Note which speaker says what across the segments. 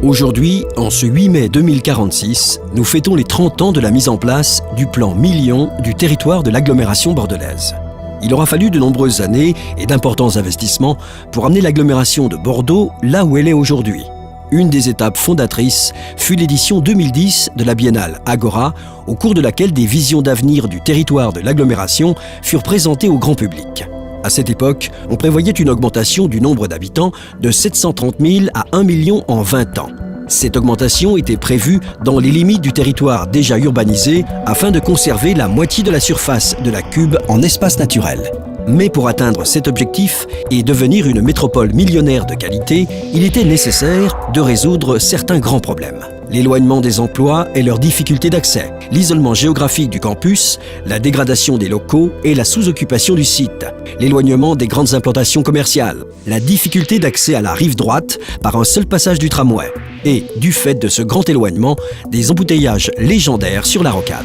Speaker 1: Aujourd'hui, en ce 8 mai 2046, nous fêtons les 30 ans de la mise en place du plan Million du territoire de l'agglomération bordelaise. Il aura fallu de nombreuses années et d'importants investissements pour amener l'agglomération de Bordeaux là où elle est aujourd'hui. Une des étapes fondatrices fut l'édition 2010 de la Biennale Agora, au cours de laquelle des visions d'avenir du territoire de l'agglomération furent présentées au grand public. À cette époque, on prévoyait une augmentation du nombre d'habitants de 730 000 à 1 million en 20 ans. Cette augmentation était prévue dans les limites du territoire déjà urbanisé afin de conserver la moitié de la surface de la Cube en espace naturel. Mais pour atteindre cet objectif et devenir une métropole millionnaire de qualité, il était nécessaire de résoudre certains grands problèmes. L'éloignement des emplois et leurs difficultés d'accès, l'isolement géographique du campus, la dégradation des locaux et la sous-occupation du site, l'éloignement des grandes implantations commerciales, la difficulté d'accès à la rive droite par un seul passage du tramway et, du fait de ce grand éloignement, des embouteillages légendaires sur la rocade.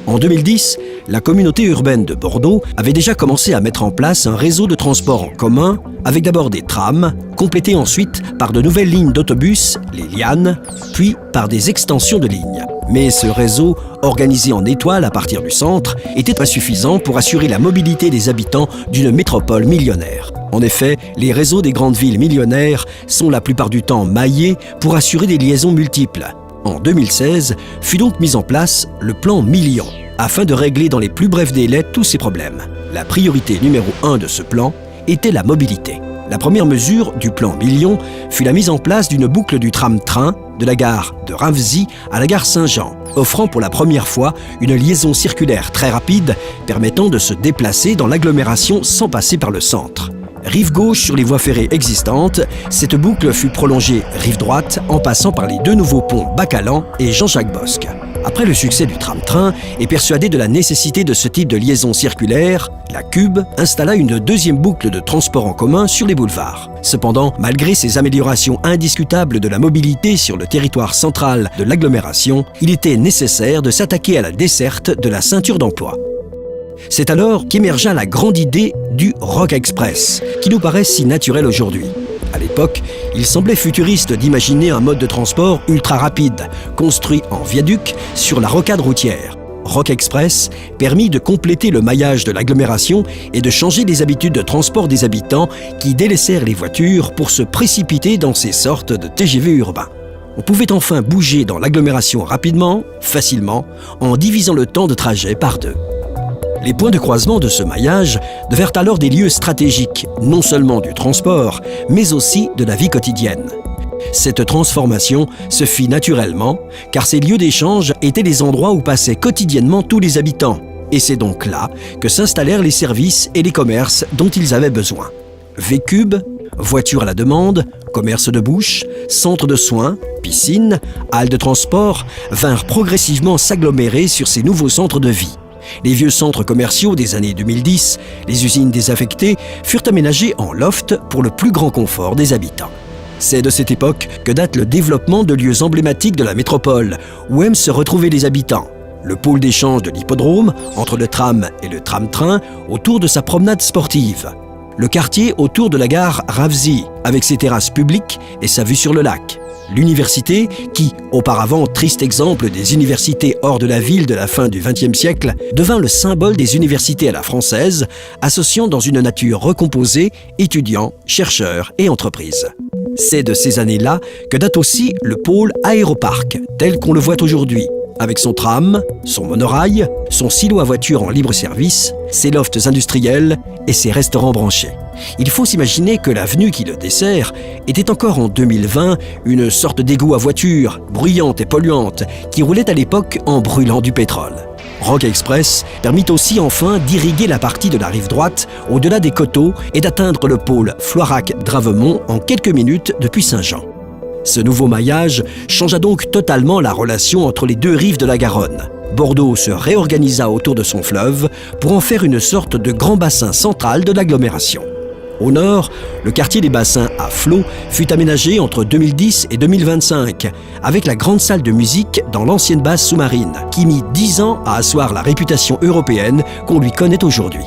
Speaker 1: En 2010, la communauté urbaine de Bordeaux avait déjà commencé à mettre en place un réseau de transport en commun avec d'abord des trams, complétés ensuite par de nouvelles lignes d'autobus, les lianes, puis par des extensions de lignes. Mais ce réseau, organisé en étoile à partir du centre, était insuffisant pour assurer la mobilité des habitants d'une métropole millionnaire. En effet, les réseaux des grandes villes millionnaires sont la plupart du temps maillés pour assurer des liaisons multiples. En 2016, fut donc mis en place le plan Million, afin de régler dans les plus brefs délais tous ces problèmes. La priorité numéro 1 de ce plan était la mobilité. La première mesure du plan Million fut la mise en place d'une boucle du tram-train de la gare de Ravzy à la gare Saint-Jean, offrant pour la première fois une liaison circulaire très rapide permettant de se déplacer dans l'agglomération sans passer par le centre. Rive gauche sur les voies ferrées existantes, cette boucle fut prolongée rive droite en passant par les deux nouveaux ponts Bacalan et Jean-Jacques Bosc. Après le succès du tram-train et persuadé de la nécessité de ce type de liaison circulaire, la Cube installa une deuxième boucle de transport en commun sur les boulevards. Cependant, malgré ces améliorations indiscutables de la mobilité sur le territoire central de l'agglomération, il était nécessaire de s'attaquer à la desserte de la ceinture d'emploi. C'est alors qu'émergea la grande idée du Rock Express, qui nous paraît si naturel aujourd'hui. À l'époque, il semblait futuriste d'imaginer un mode de transport ultra rapide, construit en viaduc sur la rocade routière. Rock Express permit de compléter le maillage de l'agglomération et de changer les habitudes de transport des habitants qui délaissèrent les voitures pour se précipiter dans ces sortes de TGV urbains. On pouvait enfin bouger dans l'agglomération rapidement, facilement, en divisant le temps de trajet par deux. Les points de croisement de ce maillage devinrent alors des lieux stratégiques, non seulement du transport, mais aussi de la vie quotidienne. Cette transformation se fit naturellement, car ces lieux d'échange étaient les endroits où passaient quotidiennement tous les habitants. Et c'est donc là que s'installèrent les services et les commerces dont ils avaient besoin. V-Cube, voitures à la demande, commerce de bouche, centres de soins, piscines, halles de transport vinrent progressivement s'agglomérer sur ces nouveaux centres de vie. Les vieux centres commerciaux des années 2010, les usines désaffectées, furent aménagés en loft pour le plus grand confort des habitants. C'est de cette époque que date le développement de lieux emblématiques de la métropole, où aiment se retrouver les habitants. Le pôle d'échange de l'hippodrome, entre le tram et le tram-train, autour de sa promenade sportive. Le quartier autour de la gare Ravzy, avec ses terrasses publiques et sa vue sur le lac. L'université, qui, auparavant triste exemple des universités hors de la ville de la fin du XXe siècle, devint le symbole des universités à la française, associant dans une nature recomposée étudiants, chercheurs et entreprises. C'est de ces années-là que date aussi le pôle aéroparc, tel qu'on le voit aujourd'hui, avec son tram, son monorail, son silo à voiture en libre service, ses lofts industriels et ses restaurants branchés. Il faut s'imaginer que l'avenue qui le dessert était encore en 2020 une sorte d'égout à voiture, bruyante et polluante, qui roulait à l'époque en brûlant du pétrole. Rock Express permit aussi enfin d'irriguer la partie de la rive droite au-delà des coteaux et d'atteindre le pôle Floirac-Dravemont en quelques minutes depuis Saint-Jean. Ce nouveau maillage changea donc totalement la relation entre les deux rives de la Garonne. Bordeaux se réorganisa autour de son fleuve pour en faire une sorte de grand bassin central de l'agglomération. Au nord, le quartier des Bassins à flot fut aménagé entre 2010 et 2025, avec la grande salle de musique dans l'ancienne base sous-marine, qui mit 10 ans à asseoir la réputation européenne qu'on lui connaît aujourd'hui.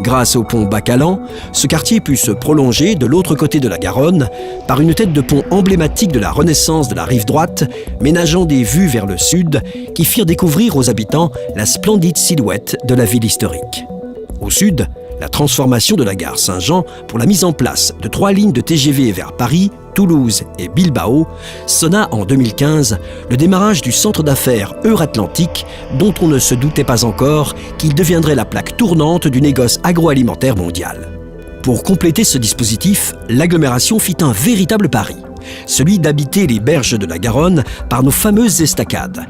Speaker 1: Grâce au pont Bacalan, ce quartier put se prolonger de l'autre côté de la Garonne par une tête de pont emblématique de la Renaissance de la rive droite, ménageant des vues vers le sud qui firent découvrir aux habitants la splendide silhouette de la ville historique. Au sud, la transformation de la gare Saint-Jean pour la mise en place de 3 lignes de TGV vers Paris, Toulouse et Bilbao sonna en 2015 le démarrage du centre d'affaires Euratlantique dont on ne se doutait pas encore qu'il deviendrait la plaque tournante du négoce agroalimentaire mondial. Pour compléter ce dispositif, l'agglomération fit un véritable pari, celui d'habiter les berges de la Garonne par nos fameuses estacades.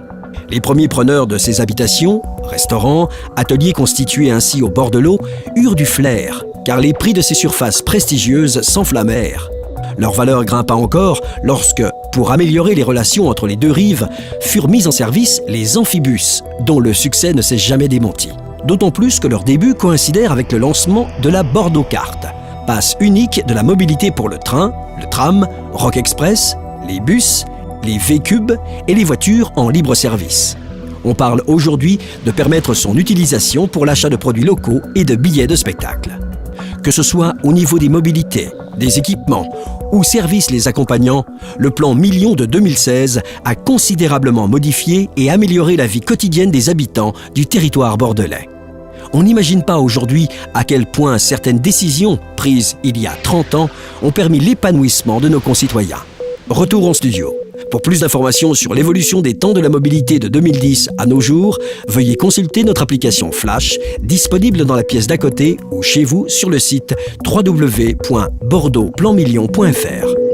Speaker 1: Les premiers preneurs de ces habitations, restaurants, ateliers constitués ainsi au bord de l'eau, eurent du flair, car les prix de ces surfaces prestigieuses s'enflammèrent. Leur valeur grimpa encore lorsque, pour améliorer les relations entre les deux rives, furent mis en service les amphibus, dont le succès ne s'est jamais démenti. D'autant plus que leurs débuts coïncidèrent avec le lancement de la Bordeaux Carte, passe unique de la mobilité pour le train, le tram, Rock Express, les bus, les V-Cubes et les voitures en libre service. On parle aujourd'hui de permettre son utilisation pour l'achat de produits locaux et de billets de spectacle. Que ce soit au niveau des mobilités, des équipements ou services les accompagnant, le plan Million de 2016 a considérablement modifié et amélioré la vie quotidienne des habitants du territoire bordelais. On n'imagine pas aujourd'hui à quel point certaines décisions prises il y a 30 ans ont permis l'épanouissement de nos concitoyens. Retour en studio. Pour plus d'informations sur l'évolution des temps de la mobilité de 2010 à nos jours, veuillez consulter notre application Flash, disponible dans la pièce d'à côté ou chez vous sur le site www.bordeauxplanmillion.fr.